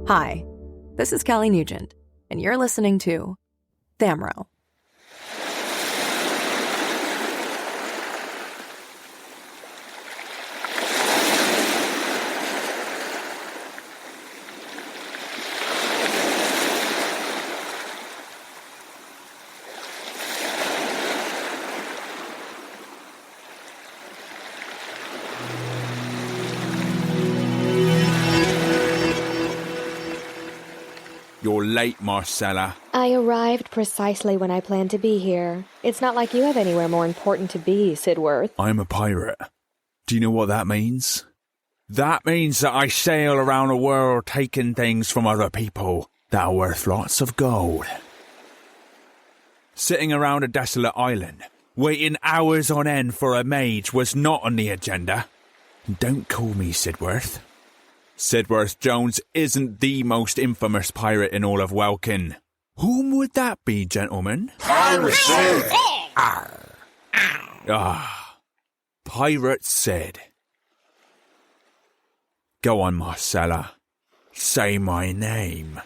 Hi, this is Kelly Nugent, and you're listening to Thamro. You're late, Marcella. I arrived precisely when I planned to be here. It's not like you have anywhere more important to be, Sidworth. I'm a pirate. Do you know what that means? That means that I sail around the world taking things from other people that are worth lots of gold. Sitting around a desolate island, waiting hours on end for a mage was not on the agenda. Don't call me Sidworth. Sidworth Jones isn't the most infamous pirate in all of Welkin. Whom would that be, gentlemen? Pirate Sid! Pirate Sid. Go on, Marcella. Say my name.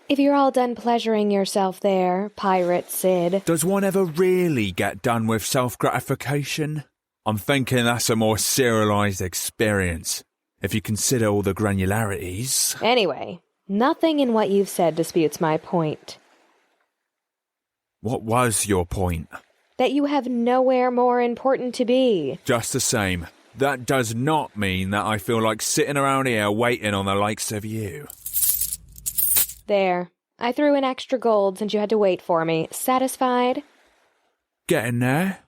If you're all done pleasuring yourself there, Pirate Sid. Does one ever really get done with self-gratification? I'm thinking that's a more serialized experience, if you consider all the granularities. Anyway, nothing in what you've said disputes my point. What was your point? That you have nowhere more important to be. Just the same, that does not mean that I feel like sitting around here waiting on the likes of you. There. I threw in extra gold since you had to wait for me. Satisfied? Getting there?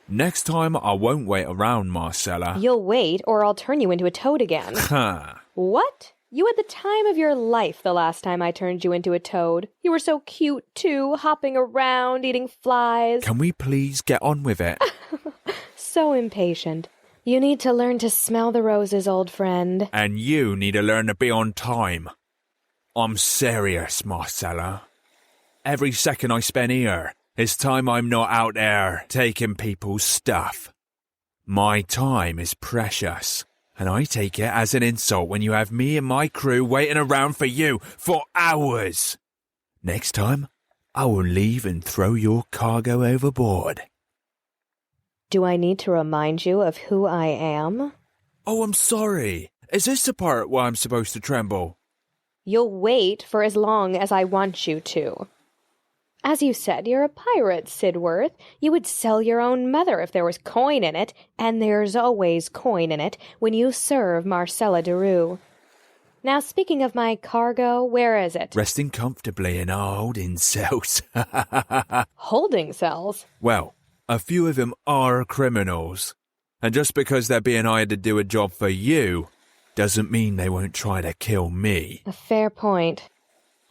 Next time I won't wait around, Marcella. You'll wait, or I'll turn you into a toad again. Ha! What? You had the time of your life the last time I turned you into a toad. You were so cute, too, hopping around, eating flies. Can we please get on with it? So impatient. You need to learn to smell the roses, old friend. And you need to learn to be on time. I'm serious, Marcella. Every second I spend here is time I'm not out there taking people's stuff. My time is precious, and I take it as an insult when you have me and my crew waiting around for you for hours. Next time, I will leave and throw your cargo overboard. Do I need to remind you of who I am? Oh, I'm sorry. Is this the part where I'm supposed to tremble? You'll wait for as long as I want you to. As you said, you're a pirate, Sidworth. You would sell your own mother if there was coin in it, and there's always coin in it when you serve Marcella Derue. Now, speaking of my cargo, where is it? Resting comfortably in our holding cells. Holding cells? Well, a few of them are criminals. And just because they're being hired to do a job for you, doesn't mean they won't try to kill me. A fair point.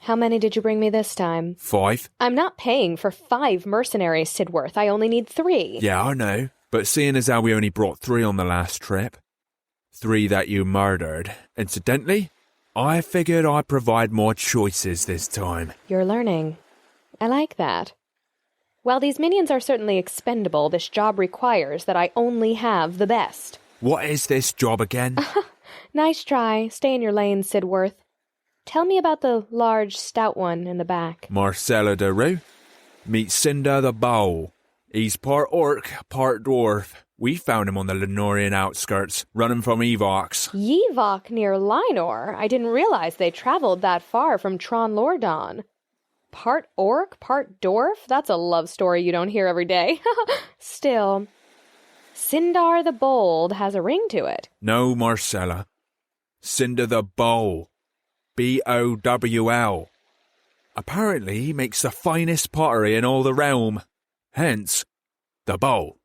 How many did you bring me this time? 5? I'm not paying for 5 mercenaries, Sidworth. I only need 3. Yeah, I know. But seeing as how we only brought 3 on the last trip, 3 that you murdered, incidentally, I figured I'd provide more choices this time. You're learning. I like that. While these minions are certainly expendable, this job requires that I only have the best. What is this job again? Nice try. Stay in your lane, Sidworth. Tell me about the large, stout one in the back. Marcella Derue. Meet Cinder the Bowl. He's part orc, part dwarf. We found him on the Lenorian outskirts, running from Evox. Yevok near Linor? I didn't realize they traveled that far from Tron-Lordon. Part orc, part dwarf? That's a love story you don't hear every day. Still, Sindar the Bold has a ring to it. No, Marcella. Cinder the Bowl. B-O-W-L. Apparently he makes the finest pottery in all the realm. Hence, the bowl.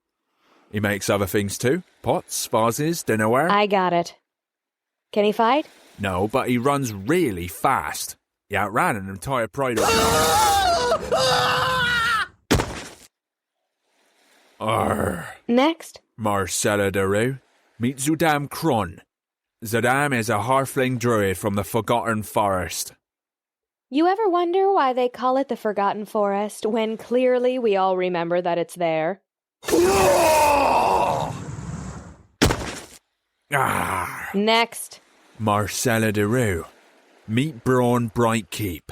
He makes other things too. Pots, vases, dinnerware. I got it. Can he fight? No, but he runs really fast. He outran an entire pride of... Arr. Next. Marcella Derue. Meet Zudam Kron. Zudam is a halfling druid from the Forgotten Forest. You ever wonder why they call it the Forgotten Forest, when clearly we all remember that it's there? Ah. Next. Marcella Derue. Meet Braun Brightkeep,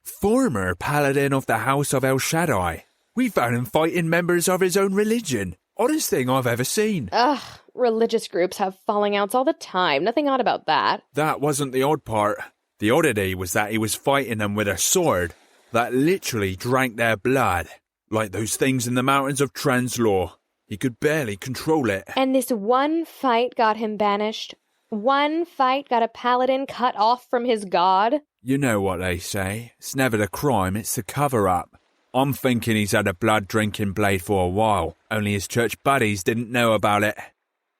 former paladin of the House of El Shaddai. We found him fighting members of his own religion. Oddest thing I've ever seen. Ugh, religious groups have falling outs all the time. Nothing odd about that. That wasn't the odd part. The oddity was that he was fighting them with a sword that literally drank their blood. Like those things in the mountains of Translaw. He could barely control it. And this one fight got him banished? One fight got a paladin cut off from his god? You know what they say. It's never the crime, it's the cover-up. I'm thinking he's had a blood-drinking blade for a while, only his church buddies didn't know about it.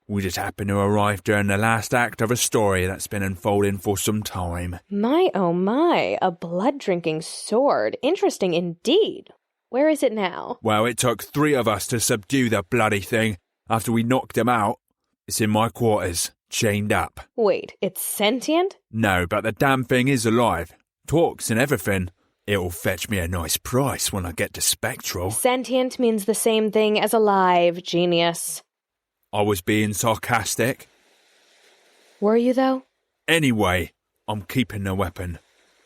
We just happened to arrive during the last act of a story that's been unfolding for some time. My oh my, a blood-drinking sword. Interesting indeed. Where is it now? Well, it took 3 of us to subdue the bloody thing after we knocked him out. It's in my quarters, chained up. Wait, it's sentient? No, but the damn thing is alive. Talks and everything. It'll fetch me a nice price when I get to Spectral. Sentient means the same thing as alive, genius. I was being sarcastic. Were you, though? Anyway, I'm keeping the weapon.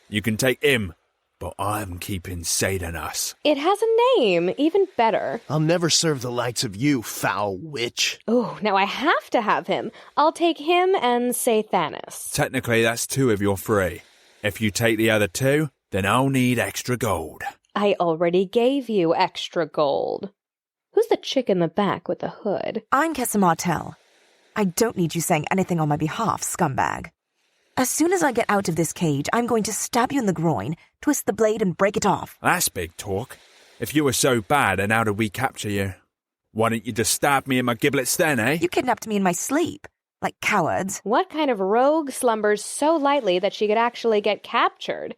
You can take him, but I'm keeping Satanus. It has a name, even better. I'll never serve the likes of you, foul witch. Oh, now I have to have him. I'll take him and Sathanas. Technically, that's 2 of your 3. If you take the other 2, then I'll need extra gold. I already gave you extra gold. Who's the chick in the back with the hood? I'm Kessa Martell. I don't need you saying anything on my behalf, scumbag. As soon as I get out of this cage, I'm going to stab you in the groin, twist the blade and break it off. That's big talk. If you were so bad, then how did we capture you? Why didn't you just stab me in my giblets then, eh? You kidnapped me in my sleep, like cowards. What kind of rogue slumbers so lightly that she could actually get captured?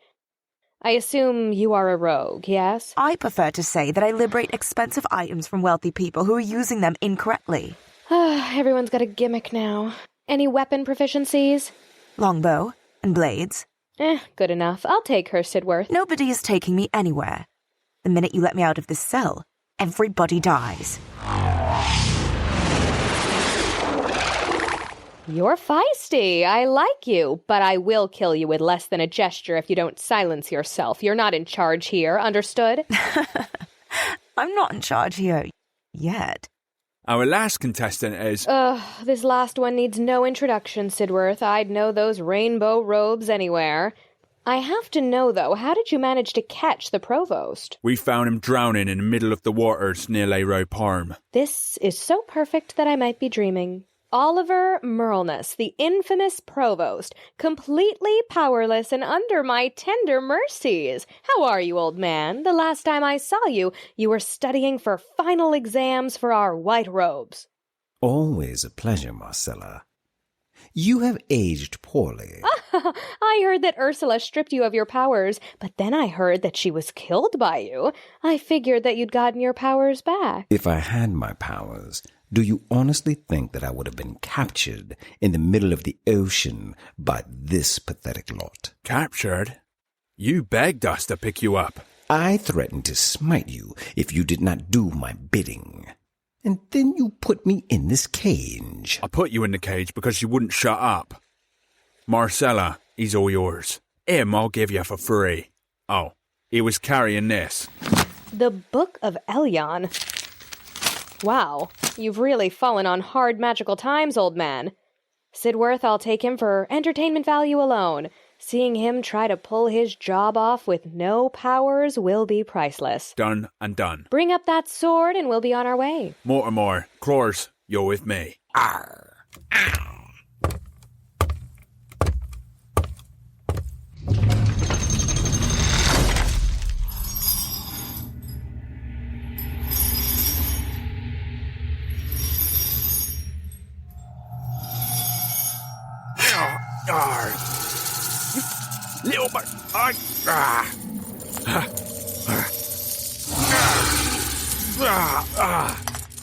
I assume you are a rogue, yes? I prefer to say that I liberate expensive items from wealthy people who are using them incorrectly. Everyone's got a gimmick now. Any weapon proficiencies? Longbow and blades. Good enough. I'll take her, Sidworth. Nobody is taking me anywhere. The minute you let me out of this cell, everybody dies. You're feisty. I like you, but I will kill you with less than a gesture if you don't silence yourself. You're not in charge here, understood? I'm not in charge here yet. Our last contestant is... This last one needs no introduction, Sidworth. I'd know those rainbow robes anywhere. I have to know, though, how did you manage to catch the provost? We found him drowning in the middle of the waters near Leroy Parm. This is so perfect that I might be dreaming. Oliver Merlenus, the infamous provost, completely powerless and under my tender mercies. How are you, old man? The last time I saw you, you were studying for final exams for our white robes. Always a pleasure, Marcella. You have aged poorly. I heard that Ursula stripped you of your powers, but then I heard that she was killed by you. I figured that you'd gotten your powers back. If I had my powers, do you honestly think that I would have been captured in the middle of the ocean by this pathetic lot? Captured? You begged us to pick you up. I threatened to smite you if you did not do my bidding. And then you put me in this cage. I put you in the cage because you wouldn't shut up. Marcella, he's all yours. Him I'll give you for free. Oh, he was carrying this. The Book of Elyon. Wow, you've really fallen on hard magical times, old man. Sidworth, I'll take him for entertainment value alone. Seeing him try to pull his job off with no powers will be priceless. Done and done. Bring up that sword and we'll be on our way. Mortimer, Clores, you're with me. Arr! Ow! Little bit.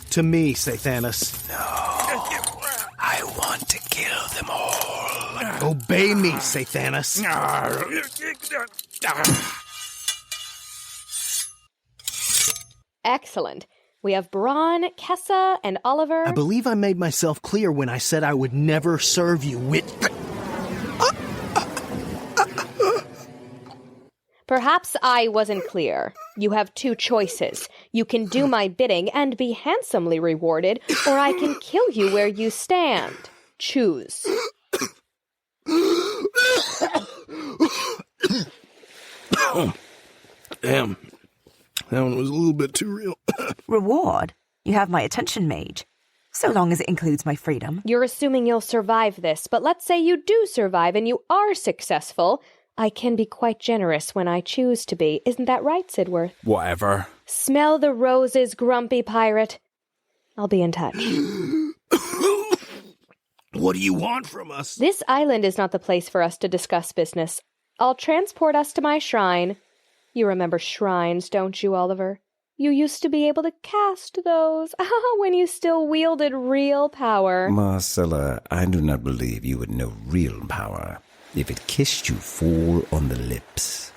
To me, Sathanas. No, I want to kill them all. Obey me, Sathanas. Excellent. We have Braun, Kessa, and Oliver. I believe I made myself clear when I said I would never serve you with... Perhaps I wasn't clear. You have two choices. You can do my bidding and be handsomely rewarded, or I can kill you where you stand. Choose. Damn. That one was a little bit too real. Reward? You have my attention, mage. So long as it includes my freedom. You're assuming you'll survive this, but let's say you do survive and you are successful. I can be quite generous when I choose to be. Isn't that right, Sidworth? Whatever. Smell the roses, grumpy pirate. I'll be in touch. What do you want from us? This island is not the place for us to discuss business. I'll transport us to my shrine. You remember shrines, don't you, Oliver? You used to be able to cast those when you still wielded real power. Marcella, I do not believe you would know real power if it kissed you full on the lips.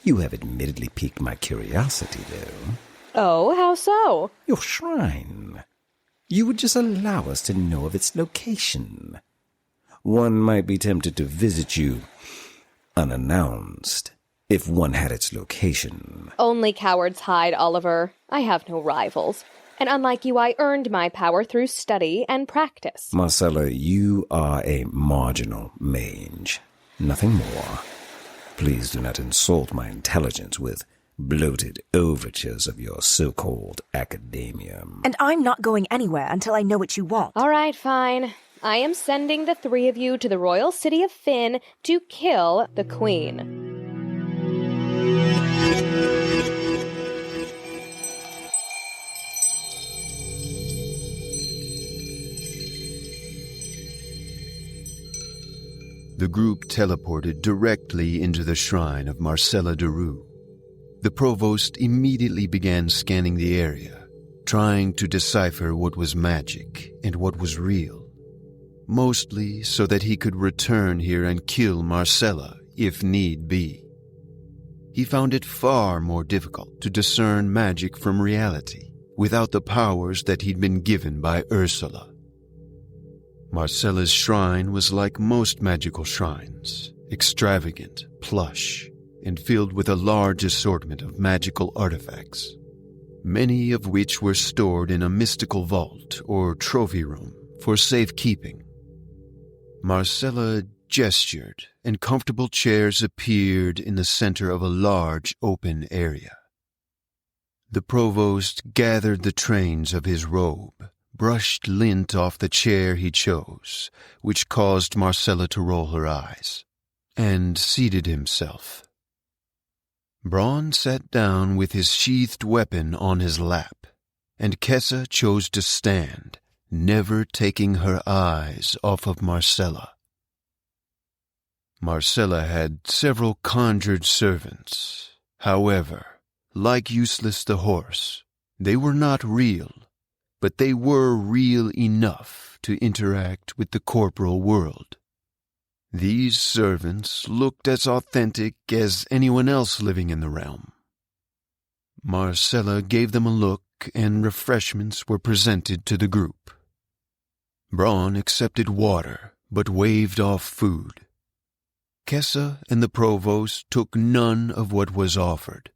You have admittedly piqued my curiosity, though. Oh, how so? Your shrine. You would just allow us to know of its location. One might be tempted to visit you unannounced if one had its location. Only cowards hide, Oliver. I have no rivals. And unlike you, I earned my power through study and practice. Marcella, you are a marginal mage. Nothing more. Please do not insult my intelligence with bloated overtures of your so-called academia. And I'm not going anywhere until I know what you want. All right, fine. I am sending the three of you to the royal city of Fynn to kill the queen. The group teleported directly into the shrine of Marcella de Rue. The provost immediately began scanning the area, trying to decipher what was magic and what was real, mostly so that he could return here and kill Marcella if need be. He found it far more difficult to discern magic from reality without the powers that he'd been given by Ursula. Marcella's shrine was like most magical shrines, extravagant, plush, and filled with a large assortment of magical artifacts, many of which were stored in a mystical vault or trophy room for safekeeping. Marcella gestured, and comfortable chairs appeared in the center of a large open area. The provost gathered the trains of his robe, brushed lint off the chair he chose, which caused Marcella to roll her eyes, and seated himself. Braun sat down with his sheathed weapon on his lap, and Kessa chose to stand, never taking her eyes off of Marcella. Marcella had several conjured servants. However, like Useless the horse, they were not real, but they were real enough to interact with the corporal world. These servants looked as authentic as anyone else living in the realm. Marcella gave them a look, and refreshments were presented to the group. Braun accepted water, but waved off food. Kessa and the provost took none of what was offered.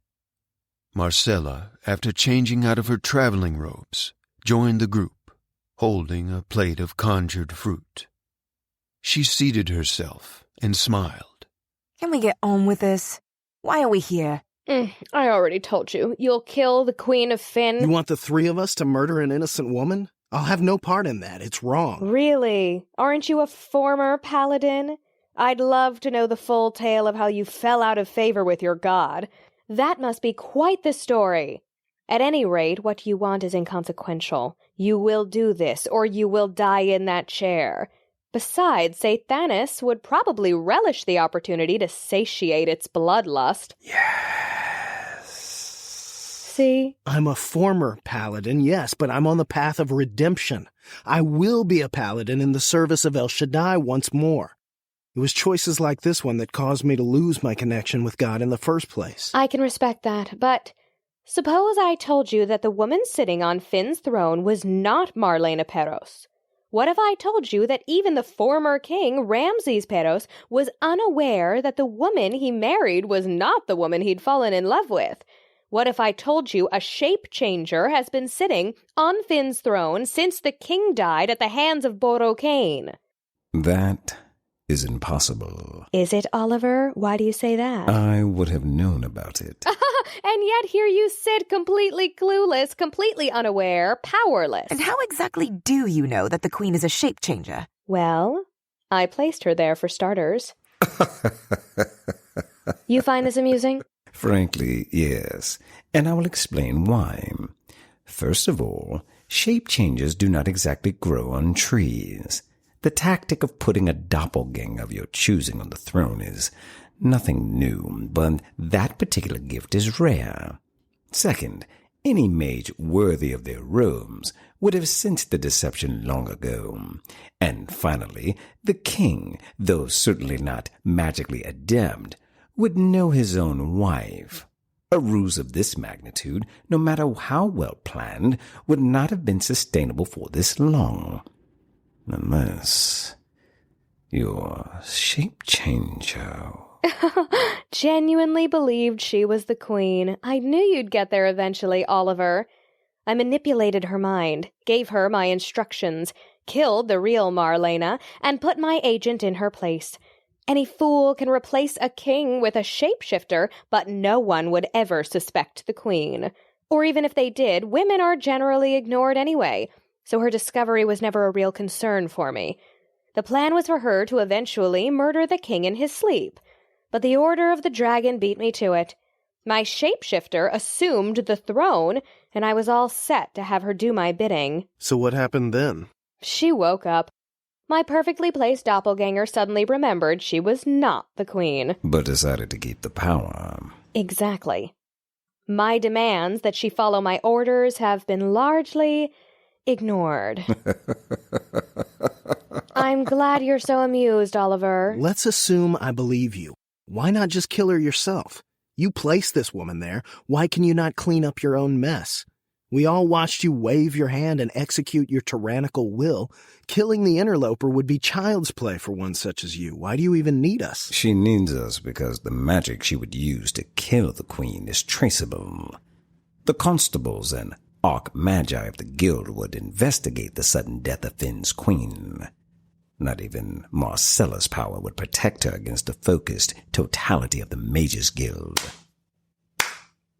Marcella, after changing out of her traveling robes, joined the group, holding a plate of conjured fruit. She seated herself and smiled. Can we get on with this? Why are we here? I already told you. You'll kill the Queen of Fynn. You want the three of us to murder an innocent woman? I'll have no part in that. It's wrong. Really? Aren't you a former paladin? I'd love to know the full tale of how you fell out of favor with your god. That must be quite the story. At any rate, what you want is inconsequential. You will do this, or you will die in that chair. Besides, Sathanas would probably relish the opportunity to satiate its bloodlust. Yes. See? I'm a former paladin, yes, but I'm on the path of redemption. I will be a paladin in the service of El Shaddai once more. It was choices like this one that caused me to lose my connection with God in the first place. I can respect that, but suppose I told you that the woman sitting on Finn's throne was not Marlena Peros. What if I told you that even the former king, Ramses Peros, was unaware that the woman he married was not the woman he'd fallen in love with? What if I told you a shape changer has been sitting on Finn's throne since the king died at the hands of Borocane? That is impossible. Is it, Oliver? Why do you say that? I would have known about it. And yet here you sit completely clueless, completely unaware, powerless. And how exactly do you know that the queen is a shape changer? Well, I placed her there for starters. You find this amusing? Frankly, yes. And I will explain why. First of all, shape changes do not exactly grow on trees. The tactic of putting a doppelganger of your choosing on the throne is nothing new, but that particular gift is rare. Second, any mage worthy of their robes would have sensed the deception long ago. And finally, the king, though certainly not magically adept, would know his own wife. A ruse of this magnitude, no matter how well planned, would not have been sustainable for this long. Unless your shape changer. Genuinely believed she was the queen. I knew you'd get there eventually, Oliver. I manipulated her mind, gave her my instructions, killed the real Marlena, and put my agent in her place. Any fool can replace a king with a shapeshifter, but no one would ever suspect the queen. Or even if they did, women are generally ignored anyway, so her discovery was never a real concern for me. The plan was for her to eventually murder the king in his sleep. But the Order of the Dragon beat me to it. My shapeshifter assumed the throne, and I was all set to have her do my bidding. So what happened then? She woke up. My perfectly placed doppelganger suddenly remembered she was not the queen. But decided to keep the power. Exactly. My demands that she follow my orders have been largely ignored. I'm glad you're so amused, Oliver. Let's assume I believe you. Why not just kill her yourself? You placed this woman there. Why can you not clean up your own mess? We all watched you wave your hand and execute your tyrannical will. Killing the interloper would be child's play for one such as you. Why do you even need us? She needs us because the magic she would use to kill the queen is traceable. The constables and arch-magi of the guild would investigate the sudden death of Finn's queen. Not even Marcella's power would protect her against the focused totality of the Mages Guild.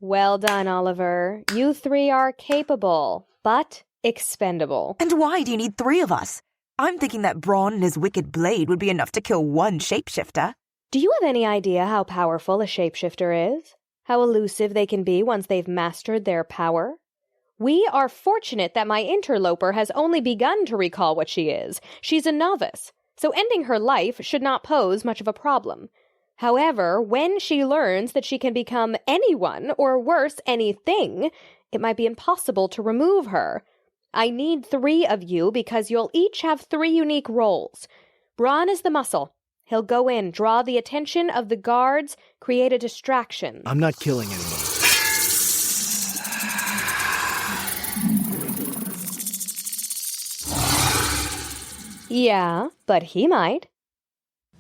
Well done, Oliver. You three are capable, but expendable. And why do you need 3 of us? I'm thinking that Braun and his wicked blade would be enough to kill one shapeshifter. Do you have any idea how powerful a shapeshifter is? How elusive they can be once they've mastered their power? We are fortunate that my interloper has only begun to recall what she is. She's a novice, so ending her life should not pose much of a problem. However, when she learns that she can become anyone, or worse, anything, it might be impossible to remove her. I need 3 of you because you'll each have 3 unique roles. Braun is the muscle. He'll go in, draw the attention of the guards, create a distraction. I'm not killing anyone. Yeah, but he might.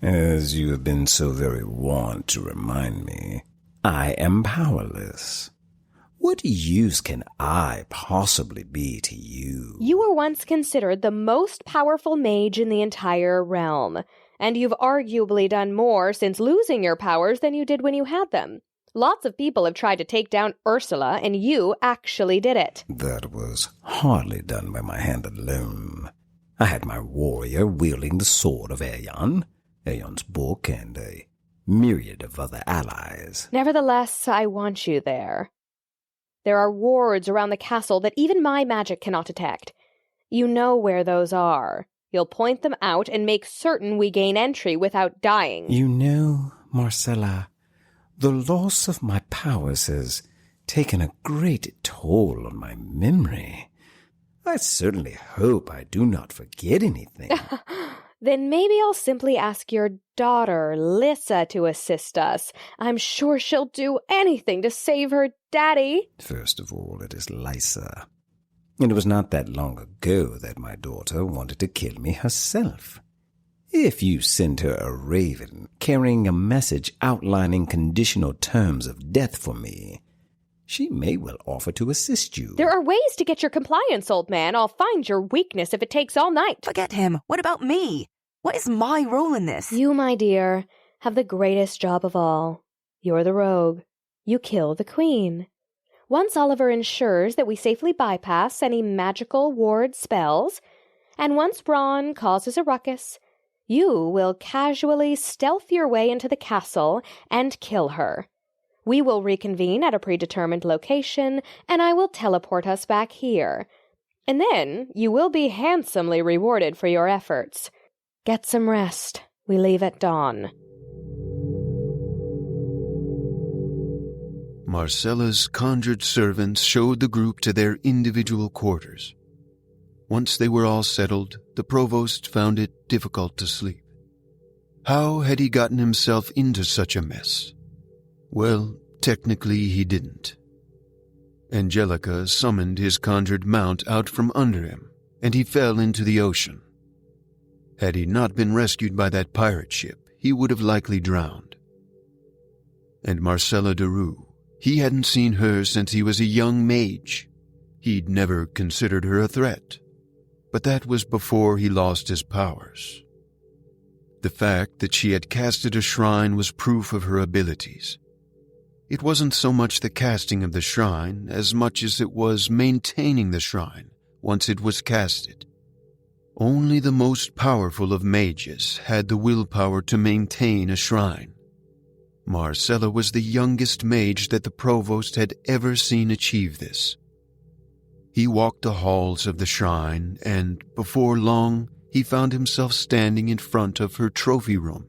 As you have been so very wont to remind me, I am powerless. What use can I possibly be to you? You were once considered the most powerful mage in the entire realm, and you've arguably done more since losing your powers than you did when you had them. Lots of people have tried to take down Ursula, and you actually did it. That was hardly done by my hand alone. I had my warrior wielding the sword of Aeon, Aeon's book, and a myriad of other allies. Nevertheless, I want you there. There are wards around the castle that even my magic cannot detect. You know where those are. You'll point them out and make certain we gain entry without dying. You know, Marcella, the loss of my powers has taken a great toll on my memory. I certainly hope I do not forget anything. Then maybe I'll simply ask your daughter, Lissa, to assist us. I'm sure she'll do anything to save her daddy. First of all, it is Lysa. It was not that long ago that my daughter wanted to kill me herself. If you send her a raven carrying a message outlining conditional terms of death for me, she may well offer to assist you. There are ways to get your compliance, old man. I'll find your weakness if it takes all night. Forget him. What about me? What is my role in this? You, my dear, have the greatest job of all. You're the rogue. You kill the queen. Once Oliver ensures that we safely bypass any magical ward spells, and once Ron causes a ruckus, you will casually stealth your way into the castle and kill her. We will reconvene at a predetermined location, and I will teleport us back here. And then you will be handsomely rewarded for your efforts. Get some rest. We leave at dawn. Marcella's conjured servants showed the group to their individual quarters. Once they were all settled, the provost found it difficult to sleep. How had he gotten himself into such a mess? Well, technically he didn't. Angelica summoned his conjured mount out from under him, and he fell into the ocean. Had he not been rescued by that pirate ship, he would have likely drowned. And Marcella Deroux, he hadn't seen her since he was a young mage. He'd never considered her a threat. But that was before he lost his powers. The fact that she had casted a shrine was proof of her abilities. It wasn't so much the casting of the shrine as much as it was maintaining the shrine once it was casted. Only the most powerful of mages had the willpower to maintain a shrine. Marcella was the youngest mage that the provost had ever seen achieve this. He walked the halls of the shrine, and before long, he found himself standing in front of her trophy room.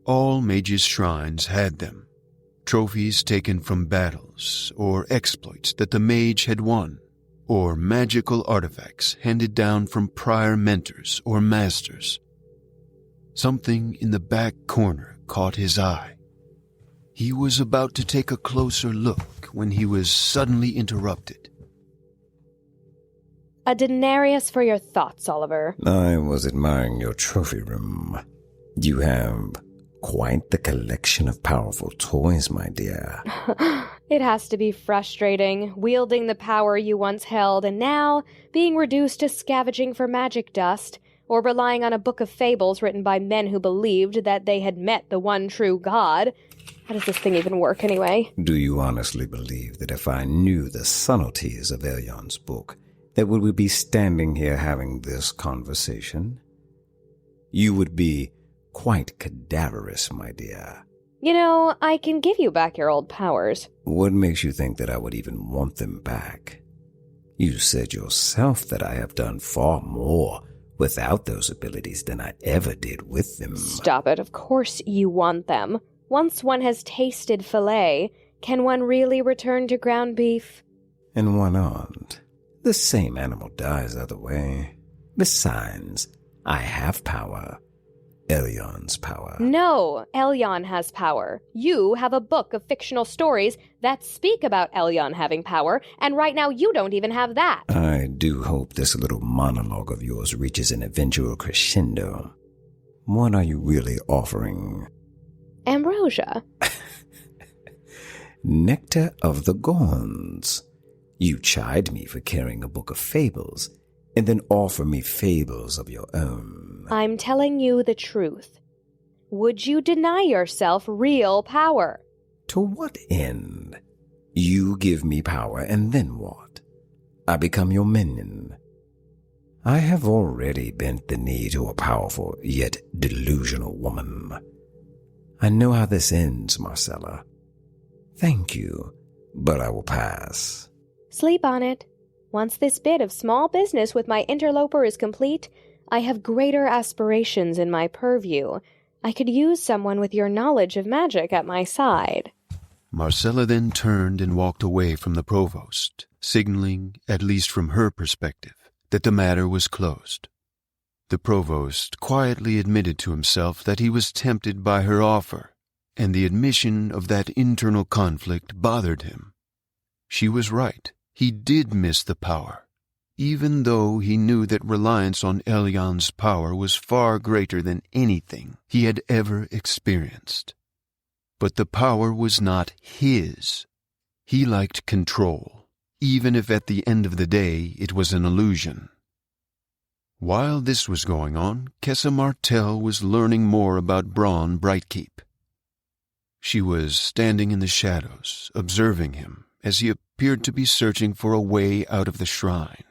All mages' shrines had them, trophies taken from battles, or exploits that the mage had won, or magical artifacts handed down from prior mentors or masters. Something in the back corner caught his eye. He was about to take a closer look when he was suddenly interrupted. A denarius for your thoughts, Oliver. I was admiring your trophy room. You have quite the collection of powerful toys, my dear. It has to be frustrating, wielding the power you once held and now being reduced to scavenging for magic dust, or relying on a book of fables written by men who believed that they had met the one true God. How does this thing even work, anyway? Do you honestly believe that if I knew the subtleties of Elyon's book, that we would be standing here having this conversation? You would be quite cadaverous, my dear. You know, I can give you back your old powers. What makes you think that I would even want them back? You said yourself that I have done far more without those abilities than I ever did with them. Stop it. Of course you want them. Once one has tasted filet, can one really return to ground beef? And why not? The same animal dies either way. Besides, I have power. Elyon's power. No, Elyon has power. You have a book of fictional stories that speak about Elyon having power, and right now you don't even have that. I do hope this little monologue of yours reaches an eventual crescendo. What are you really offering? Ambrosia. Nectar of the Gorns. You chide me for carrying a book of fables, and then offer me fables of your own. I'm telling you the truth. Would you deny yourself real power? To what end? You give me power, and then what? I become your minion. I have already bent the knee to a powerful yet delusional woman. I know how this ends, Marcella. Thank you, but I will pass. Sleep on it. Once this bit of small business with my interloper is complete, I have greater aspirations in my purview. I could use someone with your knowledge of magic at my side. Marcella then turned and walked away from the provost, signaling, at least from her perspective, that the matter was closed. The provost quietly admitted to himself that he was tempted by her offer, and the admission of that internal conflict bothered him. She was right. He did miss the power, even though he knew that reliance on Elion's power was far greater than anything he had ever experienced. But the power was not his. He liked control, even if at the end of the day it was an illusion. While this was going on, Kessa Martell was learning more about Braun Brightkeep. She was standing in the shadows, observing him, as he appeared to be searching for a way out of the shrine.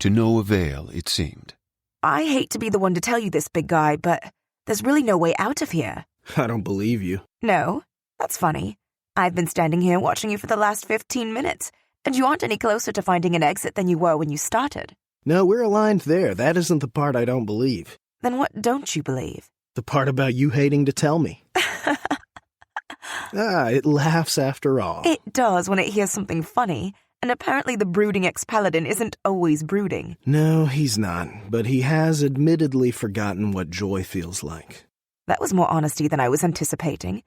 To no avail, it seemed. I hate to be the one to tell you this, big guy, but there's really no way out of here. I don't believe you. No? That's funny. I've been standing here watching you for the last 15 minutes, and you aren't any closer to finding an exit than you were when you started. No, we're aligned there. That isn't the part I don't believe. Then what don't you believe? The part about you hating to tell me. It laughs after all. It does when it hears something funny, and apparently the brooding ex-paladin isn't always brooding. No, he's not, but he has admittedly forgotten what joy feels like. That was more honesty than I was anticipating.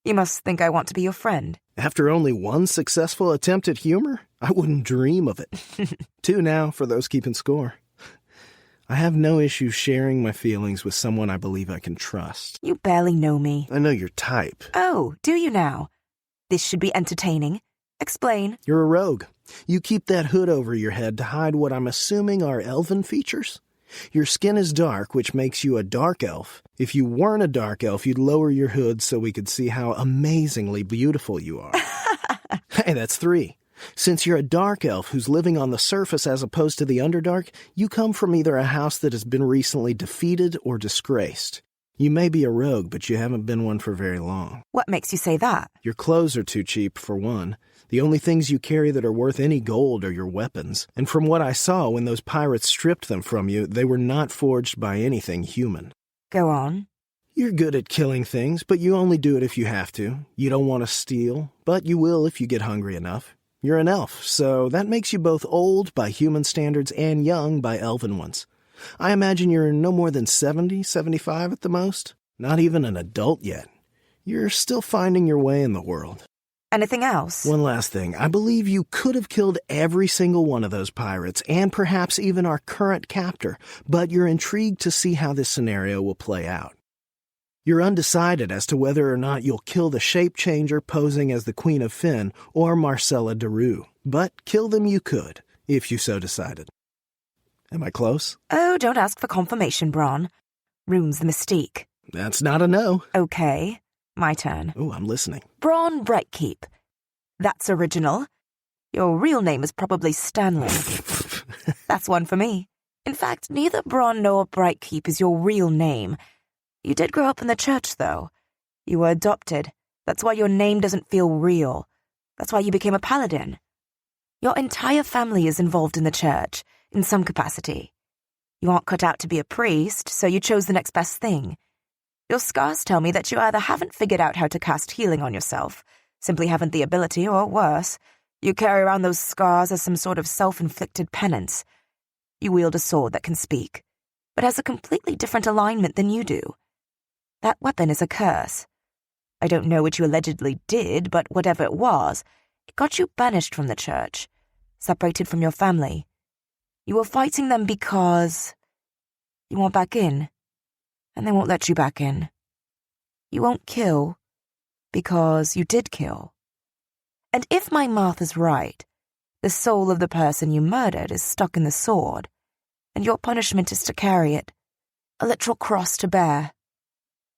You must think I want to be your friend. After only one successful attempt at humor, I wouldn't dream of it. 2 now, for those keeping score. I have no issue sharing my feelings with someone I believe I can trust. You barely know me. I know your type. Oh, do you now? This should be entertaining. Explain. You're a rogue. You keep that hood over your head to hide what I'm assuming are elven features. Your skin is dark, which makes you a dark elf. If you weren't a dark elf, you'd lower your hood so we could see how amazingly beautiful you are. Hey, that's 3. Since you're a dark elf who's living on the surface as opposed to the Underdark, you come from either a house that has been recently defeated or disgraced. You may be a rogue, but you haven't been one for very long. What makes you say that? Your clothes are too cheap, for one. The only things you carry that are worth any gold are your weapons. And from what I saw when those pirates stripped them from you, they were not forged by anything human. Go on. You're good at killing things, but you only do it if you have to. You don't want to steal, but you will if you get hungry enough. You're an elf, so that makes you both old by human standards and young by elven ones. I imagine you're no more than 70, 75 at the most. Not even an adult yet. You're still finding your way in the world. Anything else? One last thing. I believe you could have killed every single one of those pirates, and perhaps even our current captor, but you're intrigued to see how this scenario will play out. You're undecided as to whether or not you'll kill the shape-changer posing as the Queen of Finn or Marcella Daru, but kill them you could, if you so decided. Am I close? Oh, don't ask for confirmation, Braun. Ruins the mystique. That's not a no. Okay, my turn. Oh, I'm listening. Braun Brightkeep. That's original. Your real name is probably Stanley. That's one for me. In fact, neither Braun nor Brightkeep is your real name. You did grow up in the church, though. You were adopted. That's why your name doesn't feel real. That's why you became a paladin. Your entire family is involved in the church, in some capacity. You aren't cut out to be a priest, so you chose the next best thing. Your scars tell me that you either haven't figured out how to cast healing on yourself, simply haven't the ability, or worse, you carry around those scars as some sort of self-inflicted penance. You wield a sword that can speak, but has a completely different alignment than you do. That weapon is a curse. I don't know what you allegedly did, but whatever it was, it got you banished from the church, separated from your family. You were fighting them because you want back in, and they won't let you back in. You won't kill because you did kill. And if my math is right, the soul of the person you murdered is stuck in the sword, and your punishment is to carry it, a literal cross to bear.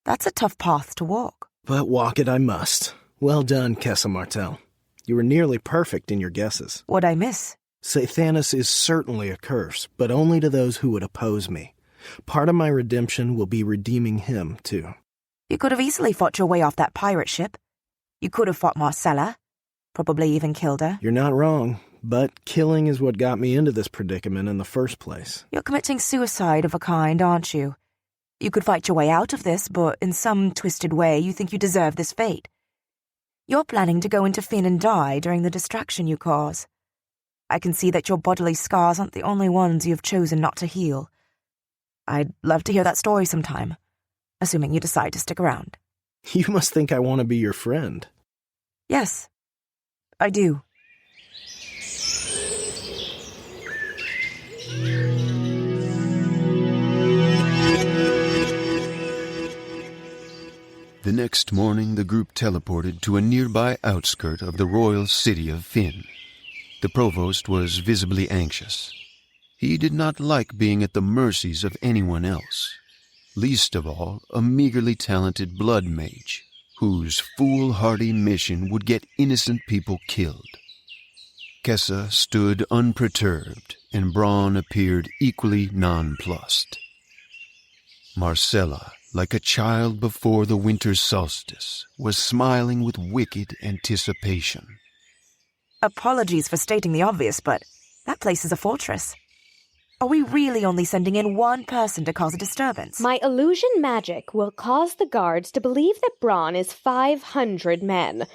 That's a tough path to walk. But walk it I must. Well done, Kessa Martell. You were nearly perfect in your guesses. What'd I miss? Sathanas is certainly a curse, but only to those who would oppose me. Part of my redemption will be redeeming him, too. You could have easily fought your way off that pirate ship. You could have fought Marcella. Probably even killed her. You're not wrong, but killing is what got me into this predicament in the first place. You're committing suicide of a kind, aren't you? You could fight your way out of this, but in some twisted way you think you deserve this fate. You're planning to go into Finn and die during the distraction you cause. I can see that your bodily scars aren't the only ones you've chosen not to heal. I'd love to hear that story sometime, assuming you decide to stick around. You must think I want to be your friend. Yes, I do. The next morning, the group teleported to a nearby outskirt of the royal city of Finn. The provost was visibly anxious. He did not like being at the mercies of anyone else, least of all a meagerly talented blood mage, whose foolhardy mission would get innocent people killed. Kessa stood unperturbed, and Braun appeared equally nonplussed. Marcella, like a child before the winter solstice, was smiling with wicked anticipation. Apologies for stating the obvious, but that place is a fortress. Are we really only sending in one person to cause a disturbance? My illusion magic will cause the guards to believe that Braun is 500 men.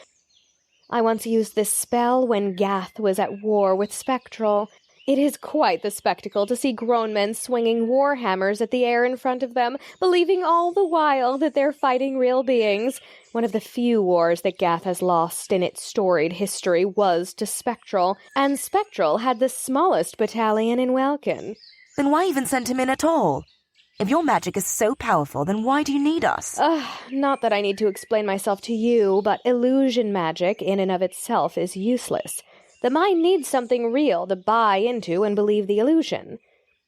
I once used this spell when Gath was at war with Spectral. It is quite the spectacle to see grown men swinging war hammers at the air in front of them, believing all the while that they're fighting real beings. One of the few wars that Gath has lost in its storied history was to Spectral, and Spectral had the smallest battalion in Welkin. Then why even send him in at all? If your magic is so powerful, then why do you need us? Not that I need to explain myself to you, but illusion magic in and of itself is useless. The mind needs something real to buy into and believe the illusion.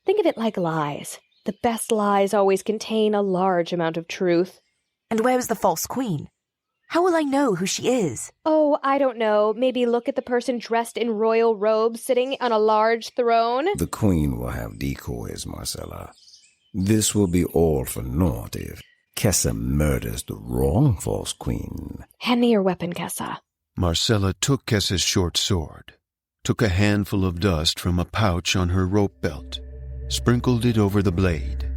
Think of it like lies. The best lies always contain a large amount of truth. And where is the false queen? How will I know who she is? Oh, I don't know. Maybe look at the person dressed in royal robes sitting on a large throne. The queen will have decoys, Marcella. This will be all for naught if Kessa murders the wrong false queen. Hand me your weapon, Kessa. Marcella took Kessa's short sword, took a handful of dust from a pouch on her rope belt, sprinkled it over the blade,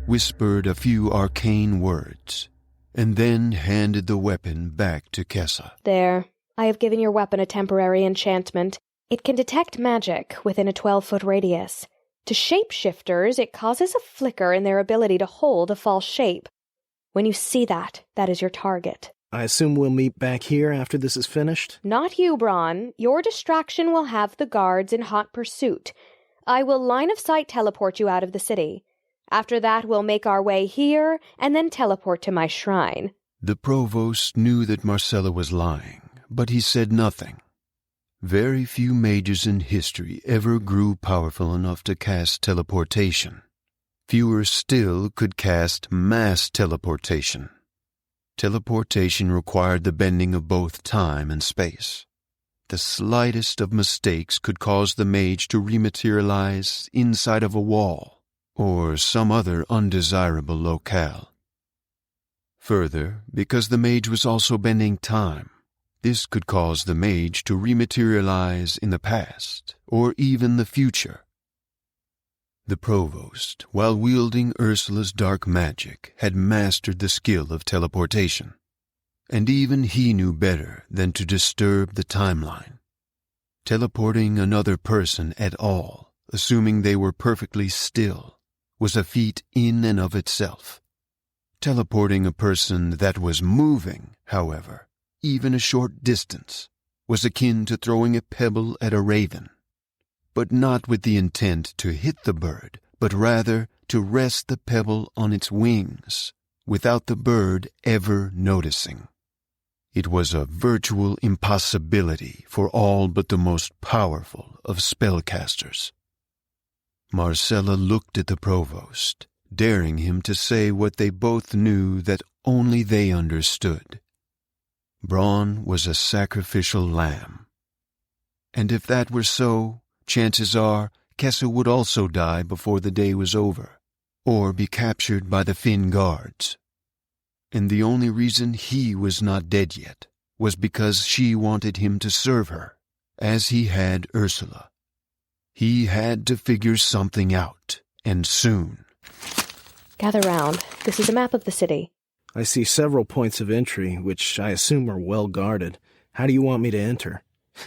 whispered a few arcane words, and then handed the weapon back to Kessa. There. I have given your weapon a temporary enchantment. It can detect magic within a 12-foot radius. To shapeshifters, it causes a flicker in their ability to hold a false shape. When you see that, that is your target. I assume we'll meet back here after this is finished? Not you, Braun. Your distraction will have the guards in hot pursuit. I will line-of-sight teleport you out of the city. After that, we'll make our way here, and then teleport to my shrine. The provost knew that Marcella was lying, but he said nothing. Very few mages in history ever grew powerful enough to cast teleportation. Fewer still could cast mass teleportation. Teleportation required the bending of both time and space. The slightest of mistakes could cause the mage to rematerialize inside of a wall or some other undesirable locale. Further, because the mage was also bending time, this could cause the mage to rematerialize in the past or even the future. The provost, while wielding Ursula's dark magic, had mastered the skill of teleportation, and even he knew better than to disturb the timeline. Teleporting another person at all, assuming they were perfectly still, was a feat in and of itself. Teleporting a person that was moving, however, even a short distance, was akin to throwing a pebble at a raven, but not with the intent to hit the bird, but rather to rest the pebble on its wings, without the bird ever noticing. It was a virtual impossibility for all but the most powerful of spellcasters. Marcella looked at the provost, daring him to say what they both knew that only they understood. Braun was a sacrificial lamb. And if that were so, chances are Kessa would also die before the day was over, or be captured by the Finn guards. And the only reason he was not dead yet was because she wanted him to serve her, as he had Ursula. He had to figure something out, and soon. Gather round. This is a map of the city. I see several points of entry, which I assume are well guarded. How do you want me to enter?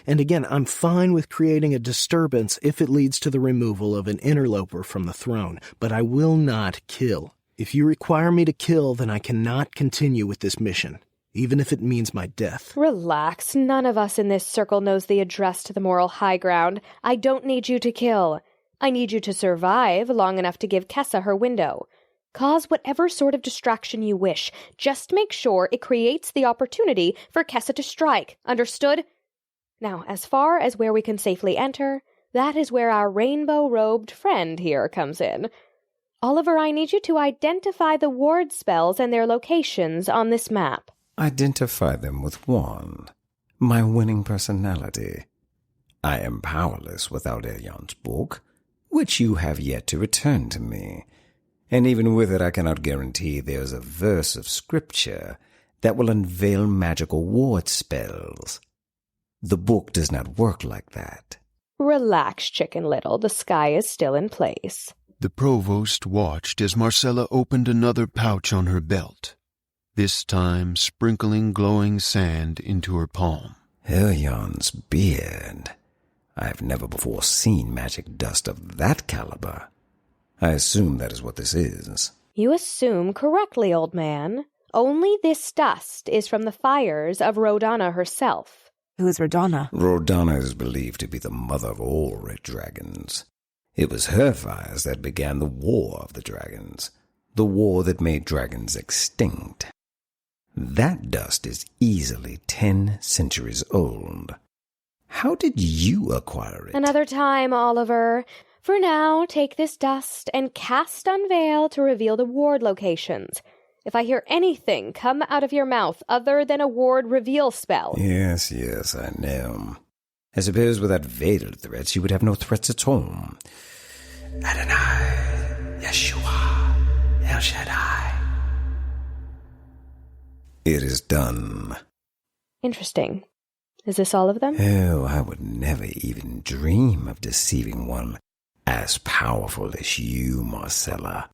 And again, I'm fine with creating a disturbance if it leads to the removal of an interloper from the throne, but I will not kill. If you require me to kill, then I cannot continue with this mission, even if it means my death. Relax. None of us in this circle knows the address to the moral high ground. I don't need you to kill. I need you to survive long enough to give Kessa her window. Cause whatever sort of distraction you wish. Just make sure it creates the opportunity for Kessa to strike. Understood? Now, as far as where we can safely enter, that is where our rainbow-robed friend here comes in. Oliver, I need you to identify the ward spells and their locations on this map. Identify them with one. My winning personality. I am powerless without Elion's book, which you have yet to return to me. And even with it, I cannot guarantee there's a verse of scripture that will unveil magical ward spells. The book does not work like that. Relax, Chicken Little. The sky is still in place. The provost watched as Marcella opened another pouch on her belt, this time sprinkling glowing sand into her palm. Elion's beard. I've never before seen magic dust of that caliber. I assume that is what this is. You assume correctly, old man. Only this dust is from the fires of Rodana herself. Who is Rodana? Rodana is believed to be the mother of all red dragons. It was her fires that began the War of the Dragons, the war that made dragons extinct. That dust is easily 10 centuries old. How did you acquire it? Another time, Oliver. For now, take this dust and cast Unveil to reveal the ward locations. If I hear anything come out of your mouth other than a ward reveal spell... Yes, I know. I suppose without veiled threats, you would have no threats at all. Adonai, Yeshua, El Shaddai. It is done. Interesting. Is this all of them? Oh, I would never even dream of deceiving one as powerful as you, Marcella.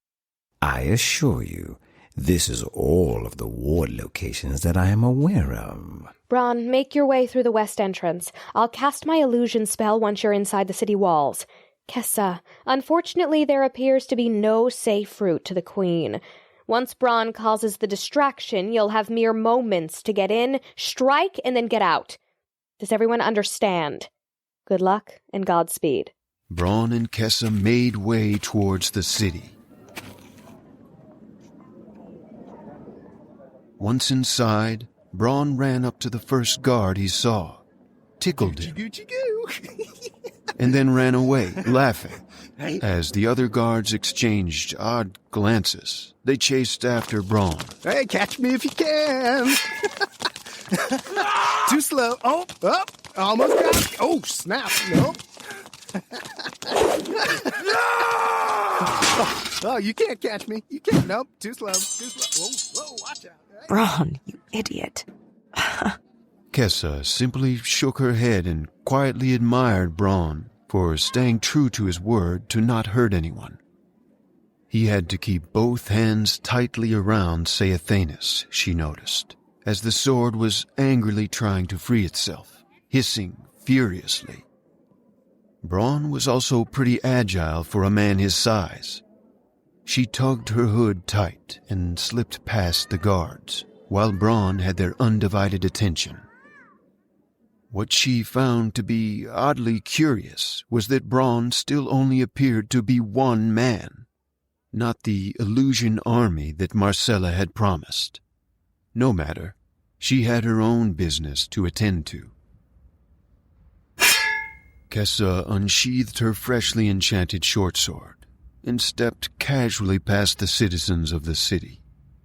I assure you, this is all of the ward locations that I am aware of. Bron, make your way through the west entrance. I'll cast my illusion spell once you're inside the city walls. Kessa, unfortunately there appears to be no safe route to the Queen. Once Bron causes the distraction, you'll have mere moments to get in, strike, and then get out. Does everyone understand? Good luck and Godspeed. Braun and Kessa made way towards the city. Once inside, Braun ran up to the first guard he saw, tickled him, and then ran away, laughing. As the other guards exchanged odd glances, they chased after Braun. Hey, catch me if you can. Too slow. Oh, almost got it. Oh, snap. Nope. Oh, you can't catch me. You can't. Nope. Too slow. Whoa, watch out. Braun, you idiot. Kessa simply shook her head and quietly admired Braun for staying true to his word to not hurt anyone. He had to keep both hands tightly around Saathanas, she noticed, as the sword was angrily trying to free itself, hissing furiously. Braun was also pretty agile for a man his size. She tugged her hood tight and slipped past the guards, while Braun had their undivided attention. What she found to be oddly curious was that Braun still only appeared to be one man, not the illusion army that Marcella had promised. No matter, she had her own business to attend to. Kessa unsheathed her freshly enchanted short sword and stepped casually past the citizens of the city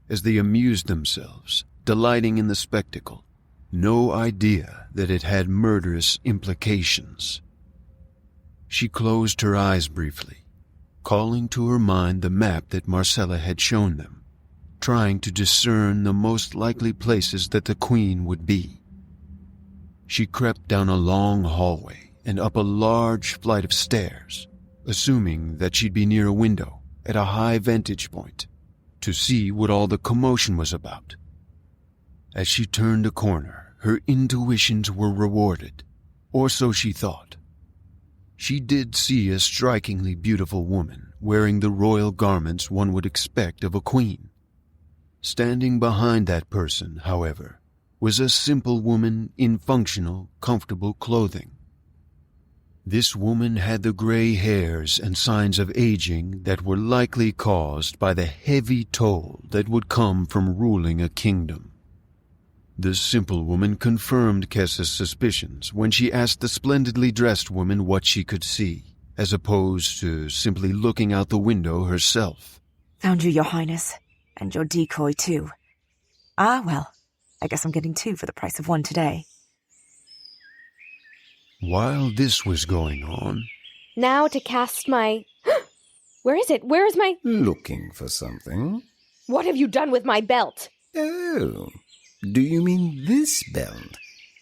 as they amused themselves, delighting in the spectacle, no idea that it had murderous implications. She closed her eyes briefly, calling to her mind the map that Marcella had shown them, trying to discern the most likely places that the Queen would be. She crept down a long hallway and up a large flight of stairs, assuming that she'd be near a window at a high vantage point to see what all the commotion was about. As she turned a corner, her intuitions were rewarded, or so she thought. She did see a strikingly beautiful woman wearing the royal garments one would expect of a queen. Standing behind that person, however, was a simple woman in functional, comfortable clothing. This woman had the gray hairs and signs of aging that were likely caused by the heavy toll that would come from ruling a kingdom. The simple woman confirmed Kessa's suspicions when she asked the splendidly dressed woman what she could see, as opposed to simply looking out the window herself. Found you, Your Highness. And your decoy, too. Ah, well, I guess I'm getting 2 for the price of 1 today. While this was going on... Now to cast my... Where is it? Where is my... Looking for something? What have you done with my belt? Oh, do you mean this belt?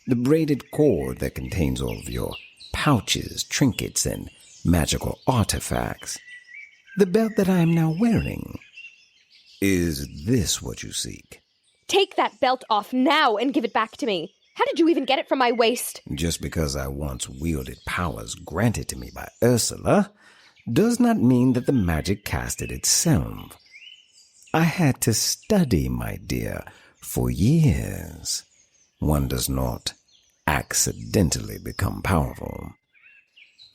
The braided cord that contains all of your pouches, trinkets, and magical artifacts. The belt that I am now wearing. Is this what you seek? Take that belt off now and give it back to me. How did you even get it from my waist? Just because I once wielded powers granted to me by Ursula does not mean that the magic casted itself. I had to study, my dear, for years. One does not accidentally become powerful.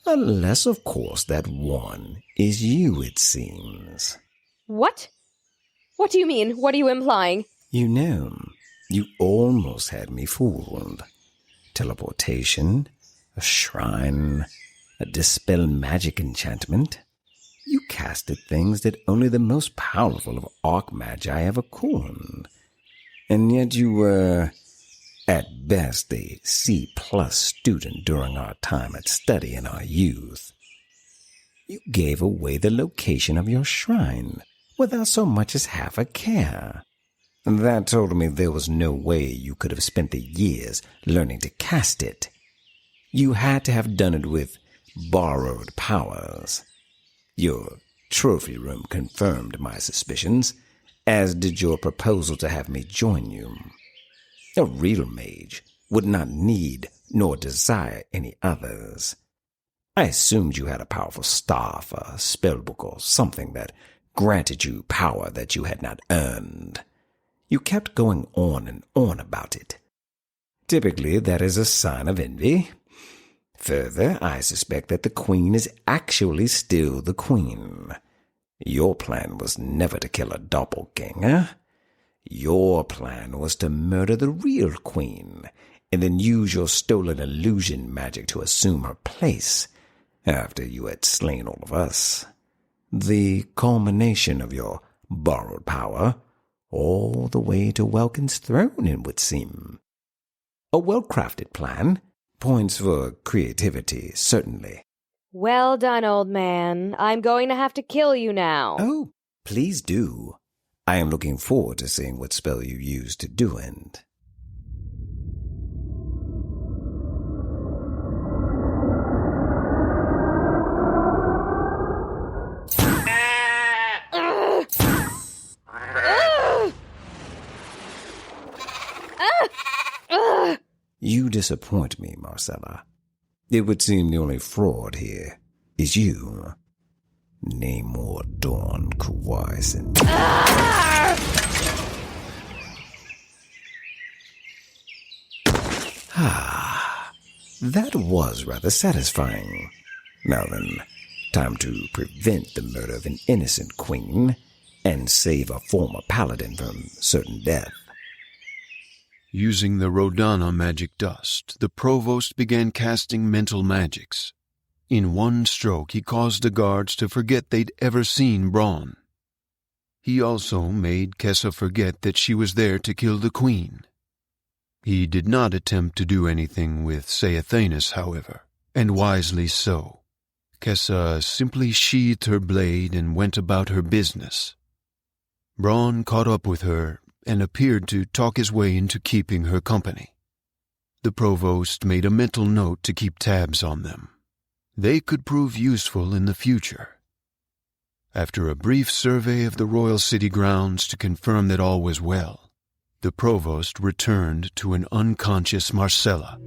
Unless, of course, that one is you, it seems. What? What do you mean? What are you implying? You know, you almost had me fooled. Teleportation, a shrine, a dispel magic enchantment. You casted things that only the most powerful of archmagi ever could. And yet you were, at best, a C+ student during our time at study in our youth. You gave away the location of your shrine without so much as half a care. That told me there was no way you could have spent the years learning to cast it. You had to have done it with borrowed powers. Your trophy room confirmed my suspicions, as did your proposal to have me join you. A real mage would not need nor desire any others. I assumed you had a powerful staff, a spellbook, or something that granted you power that you had not earned. You kept going on and on about it. Typically, that is a sign of envy. Further, I suspect that the queen is actually still the queen. Your plan was never to kill a doppelganger. Your plan was to murder the real queen, and then use your stolen illusion magic to assume her place, after you had slain all of us. The culmination of your borrowed power, all the way to Welkin's throne, it would seem. A well-crafted plan, points for creativity, certainly. Well done, old man. I'm going to have to kill you now. Oh, please do. I am looking forward to seeing what spell you use to do it. You disappoint me, Marcella. It would seem the only fraud here is you. Namor, Dawn, Kuwais, and... That was rather satisfying. Now then, time to prevent the murder of an innocent queen and save a former paladin from certain death. Using the Rodana magic dust, the provost began casting mental magics. In one stroke, he caused the guards to forget they'd ever seen Braun. He also made Kessa forget that she was there to kill the queen. He did not attempt to do anything with Saathanas, however, and wisely so. Kessa simply sheathed her blade and went about her business. Braun caught up with her and appeared to talk his way into keeping her company. The provost made a mental note to keep tabs on them. They could prove useful in the future. After a brief survey of the royal city grounds to confirm that all was well, the provost returned to an unconscious Marcella.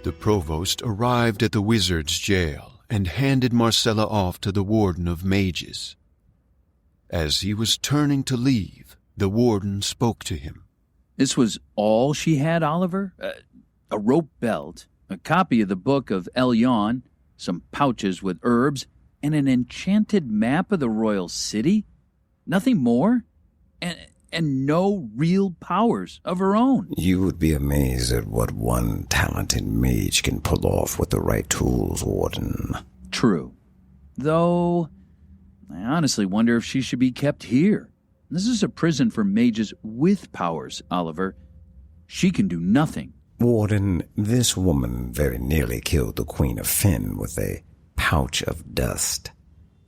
The provost arrived at the wizard's jail and handed Marcella off to the warden of mages. As he was turning to leave, the warden spoke to him. This was all she had, Oliver? A rope belt, a copy of the Book of Elyon, some pouches with herbs, and an enchanted map of the royal city? Nothing more? And no real powers of her own. You would be amazed at what one talented mage can pull off with the right tools, Warden. True. Though, I honestly wonder if she should be kept here. This is a prison for mages with powers, Oliver. She can do nothing. Warden, this woman very nearly killed the Queen of Fen with a pouch of dust.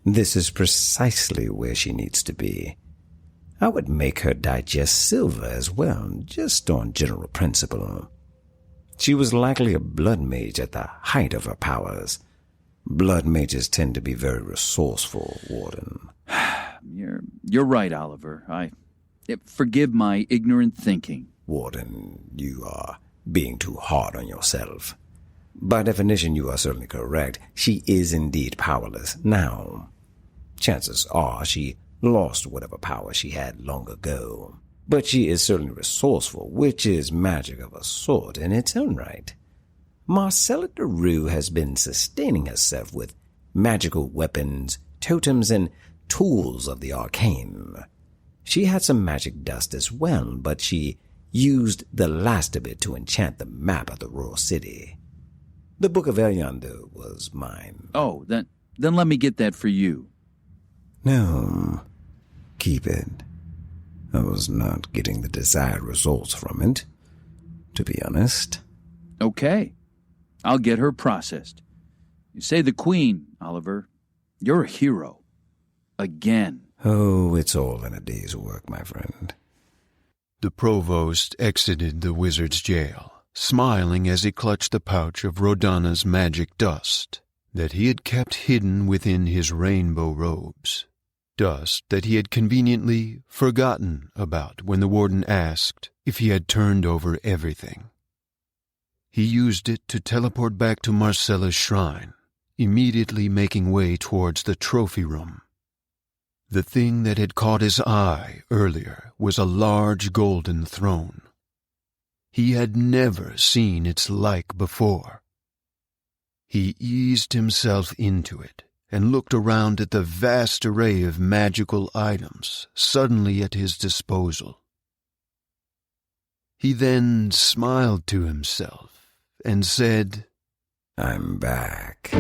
This is precisely where she needs to be. I would make her digest silver as well, just on general principle. She was likely a blood mage at the height of her powers. Blood mages tend to be very resourceful, Warden. You're right, Oliver. Forgive my ignorant thinking. Warden, you are being too hard on yourself. By definition, you are certainly correct. She is indeed powerless now. Chances are she lost whatever power she had long ago. But she is certainly resourceful, which is magic of a sort in its own right. Marcella Deroux has been sustaining herself with magical weapons, totems, and tools of the arcane. She had some magic dust as well, but she used the last of it to enchant the map of the royal city. The Book of Elyon, though, was mine. Oh, then let me get that for you. No, keep it. I was not getting the desired results from it, to be honest. Okay, I'll get her processed. You say the Queen, Oliver. You're a hero. Again. Oh, it's all in a day's work, my friend. The provost exited the wizard's jail, smiling as he clutched the pouch of Rodana's magic dust that he had kept hidden within his rainbow robes. Dust that he had conveniently forgotten about when the warden asked if he had turned over everything. He used it to teleport back to Marcella's shrine, immediately making way towards the trophy room. The thing that had caught his eye earlier was a large golden throne. He had never seen its like before. He eased himself into it and looked around at the vast array of magical items suddenly at his disposal. He then smiled to himself and said, I'm back.